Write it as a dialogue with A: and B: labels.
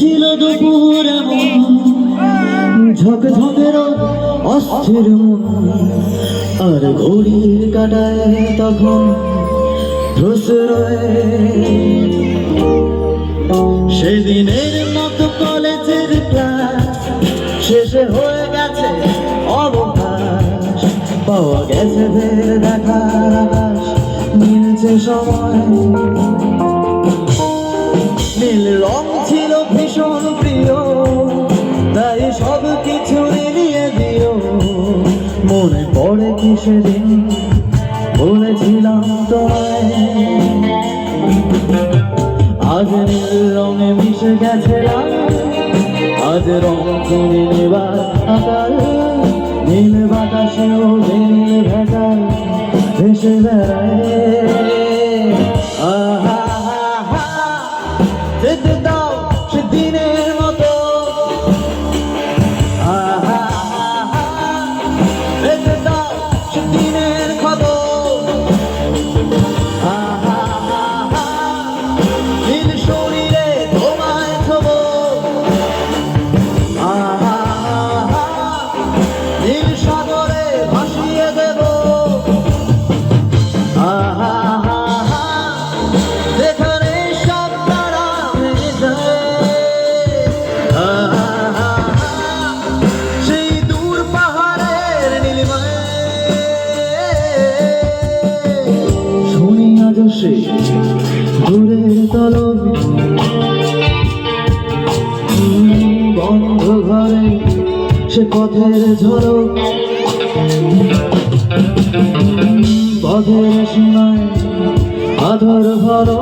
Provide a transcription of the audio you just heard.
A: ছিল দুপুর এমন ঝকঝকের অস্থির মন, আর ঘড়ির কাটায় তখন প্রশ্রয়। সেদিনের মতো কলেজের ক্লাস শেষে হয়ে গেছে অবকাশ, পাওয়া গেছে ফের দেখার আকাশ, মিলছে সময়। নীল রং ছিল ভীষণ প্রিয়, তাই সব কিছু নিয়ে দিও। মনে পড়ে কি সেদিন বলেছিলাম তোমায়, আজ নীল রঙে মিশে গেছে রাত, আজ রং কিনে নেবার আকার। নীল বাতাসেও নীল ভেজাল ভেসে বেড়ায়। যেতে দাও সেদিনের মতো, যেতে দাও সেদিনের খবর। নীল শরীরে তোমায় ছবো, নীল সাগরে ভাসিয়ে দেব। যেখানে সব তারা ভেঙে যায়, সেই দূর পাহাড়ের নীলিমায়। শুনি আজ সে দূরের তলব, বন্ধ ঘরে সে পথের ঝলক। পথের সীমায় আধর ভরো